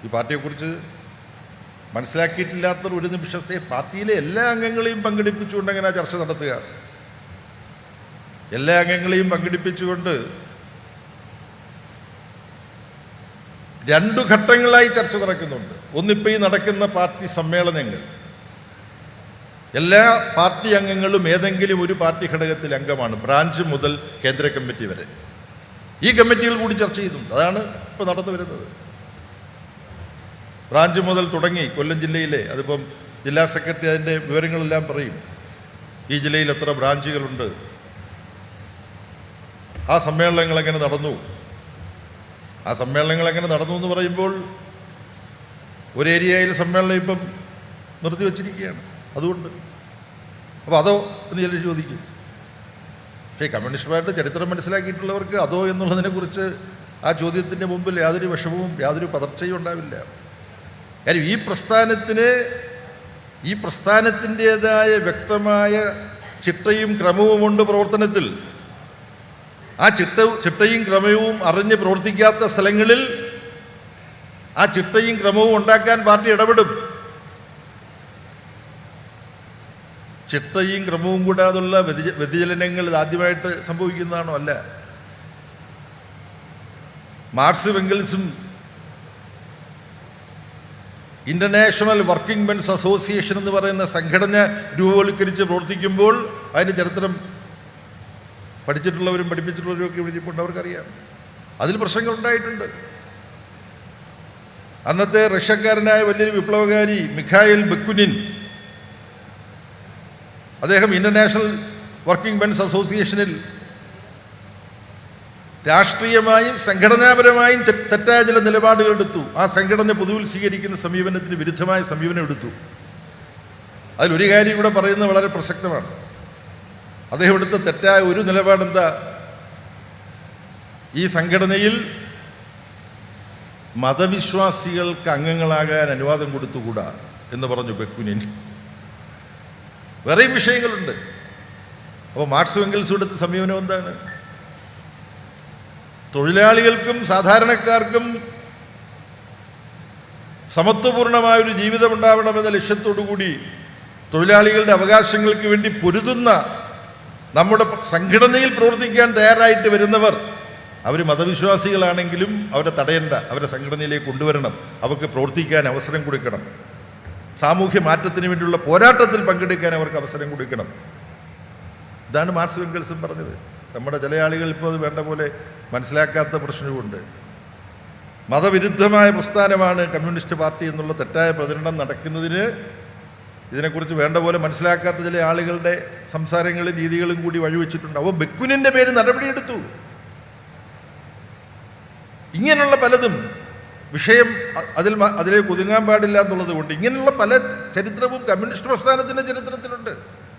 ഈ പാർട്ടിയെക്കുറിച്ച് മനസ്സിലാക്കിയിട്ടില്ലാത്ത ഒരു നിമിഷത്തെ പാർട്ടിയിലെ എല്ലാ അംഗങ്ങളെയും പങ്കെടുപ്പിച്ചുകൊണ്ട് എങ്ങനെ ചർച്ച നടത്തുക? എല്ലാ അംഗങ്ങളെയും പങ്കെടുപ്പിച്ചുകൊണ്ട് 2 ഘട്ടങ്ങളായി ചർച്ച നടക്കുന്നുണ്ട്. ഒന്നിപ്പോൾ ഈ നടക്കുന്ന പാർട്ടി സമ്മേളനങ്ങൾ, എല്ലാ പാർട്ടി അംഗങ്ങളും ഏതെങ്കിലും ഒരു പാർട്ടി ഘടകത്തിൽ അംഗമാണ്, ബ്രാഞ്ച് മുതൽ കേന്ദ്ര കമ്മിറ്റി വരെ. ഈ കമ്മിറ്റികൾ കൂടി ചർച്ച ചെയ്യുന്നുണ്ട്. അതാണ് ഇപ്പോൾ നടന്നു വരുന്നത്. ബ്രാഞ്ച് മുതൽ തുടങ്ങി കൊല്ലം ജില്ലയിലെ, അതിപ്പം ജില്ലാ സെക്രട്ടറി അതിൻ്റെ വിവരങ്ങളെല്ലാം പറയും. ഈ ജില്ലയിൽ എത്ര ബ്രാഞ്ചുകളുണ്ട്, ആ സമ്മേളനങ്ങൾ എങ്ങനെ നടന്നു. ആ സമ്മേളനങ്ങൾ എങ്ങനെ നടന്നു എന്ന് പറയുമ്പോൾ ഒരു ഏരിയയിൽ സമ്മേളനം ഇപ്പം നിർത്തിവെച്ചിരിക്കുകയാണ്. അതുകൊണ്ട് അപ്പോൾ അതോ എന്ന് ചിലർ ചോദിക്കും. പക്ഷേ കമ്മ്യൂണിസ്റ്റ് പാർട്ടി ചരിത്രം മനസ്സിലാക്കിയിട്ടുള്ളവർക്ക് അതോ എന്നുള്ളതിനെക്കുറിച്ച് ആ ചോദ്യത്തിൻ്റെ മുമ്പിൽ യാതൊരു വിഷമവും യാതൊരു പതർച്ചയും ഉണ്ടാവില്ല. കാര്യം ഈ പ്രസ്ഥാനത്തിൻ്റേതായ വ്യക്തമായ ചിട്ടയും ക്രമവുമുണ്ട് പ്രവർത്തനത്തിൽ. ആ ചിട്ടയും ക്രമവും അറിഞ്ഞ് പ്രവർത്തിക്കാത്ത സ്ഥലങ്ങളിൽ ആ ചിട്ടയും ക്രമവും ഉണ്ടാക്കാൻ പാർട്ടി ഇടപെടും. ചിട്ടയും ക്രമവും കൂടാതുള്ള വ്യതിചലനങ്ങൾ ഇതാദ്യമായിട്ട് സംഭവിക്കുന്നതാണോ? അല്ല. മാർക്സും എംഗൽസും ഇൻ്റർനാഷണൽ വർക്കിംഗ് മെൻസ് അസോസിയേഷൻ എന്ന് പറയുന്ന സംഘടന രൂപവൽക്കരിച്ച് പ്രവർത്തിക്കുമ്പോൾ അതിൻ്റെ ചരിത്രം പഠിച്ചിട്ടുള്ളവരും പഠിപ്പിച്ചിട്ടുള്ളവരും ഒക്കെ വിളിച്ചിട്ടുണ്ട്, അവർക്കറിയാം. അതിൽ പ്രശ്നങ്ങളുണ്ടായിട്ടുണ്ട്. അന്നത്തെ റഷ്യക്കാരനായ വലിയൊരു വിപ്ലവകാരി മിഖായിൽ ബക്കുനിൻ, അദ്ദേഹം ഇൻ്റർനാഷണൽ വർക്കിംഗ് മെൻസ് അസോസിയേഷനിൽ രാഷ്ട്രീയമായും സംഘടനാപരമായും തെറ്റായ ചില നിലപാടുകൾ എടുത്തു. ആ സംഘടന പൊതുവിൽ സ്വീകരിക്കുന്ന സമീപനത്തിന് വിരുദ്ധമായ സമീപനം എടുത്തു. അതിലൊരു കാര്യം ഇവിടെ പറയുന്നത് വളരെ പ്രസക്തമാണ്. അദ്ദേഹം എടുത്ത തെറ്റായ ഒരു നിലപാടെന്താ? ഈ സംഘടനയിൽ മതവിശ്വാസികൾക്ക് അംഗങ്ങളാകാൻ അനുവാദം കൊടുത്തുകൂടാ എന്ന് പറഞ്ഞു ബക്കുനിൻ. വേറെയും വിഷയങ്ങളുണ്ട്. അപ്പോൾ മാർക്സും എംഗൽസും എടുത്ത സമീപനം എന്താണ്? തൊഴിലാളികൾക്കും സാധാരണക്കാർക്കും സമത്വപൂർണമായൊരു ജീവിതം ഉണ്ടാവണമെന്ന ലക്ഷ്യത്തോടു കൂടി തൊഴിലാളികളുടെ അവകാശങ്ങൾക്ക് വേണ്ടി പൊരുതുന്ന നമ്മുടെ സംഘടനയിൽ പ്രവർത്തിക്കാൻ തയ്യാറായിട്ട് വരുന്നവർ, അവർ മതവിശ്വാസികളാണെങ്കിലും അവരെ തടയണ്ട, അവരെ സംഘടനയിലേക്ക് കൊണ്ടുവരണം, അവർക്ക് പ്രവർത്തിക്കാൻ അവസരം കൊടുക്കണം, സാമൂഹ്യ മാറ്റത്തിന് വേണ്ടിയുള്ള പോരാട്ടത്തിൽ പങ്കെടുക്കാൻ അവർക്ക് അവസരം കൊടുക്കണം. ഇതാണ് മാർക്സും എംഗൽസും പറഞ്ഞത്. നമ്മുടെ ചില ആളുകൾ ഇപ്പോൾ അത് വേണ്ട പോലെ മനസ്സിലാക്കാത്ത പ്രശ്നവുമുണ്ട്. മതവിരുദ്ധമായ പ്രസ്ഥാനമാണ് കമ്മ്യൂണിസ്റ്റ് പാർട്ടി എന്നുള്ള തെറ്റായ പ്രചരണം നടക്കുന്നതിന് ഇതിനെക്കുറിച്ച് വേണ്ട പോലെ മനസ്സിലാക്കാത്ത ചില ആളുകളുടെ സംസാരങ്ങളും രീതികളും കൂടി വഴിവെച്ചിട്ടുണ്ട്. അപ്പോൾ ബക്കുനിൻ്റെ പേര് നടപടിയെടുത്തു. ഇങ്ങനെയുള്ള പലതും വിഷയം അതിലേക്ക് ഒതുങ്ങാൻ പാടില്ല എന്നുള്ളത് കൊണ്ട് ഇങ്ങനെയുള്ള പല ചരിത്രവും കമ്മ്യൂണിസ്റ്റ് പ്രസ്ഥാനത്തിൻ്റെ ചരിത്രത്തിലുണ്ട്.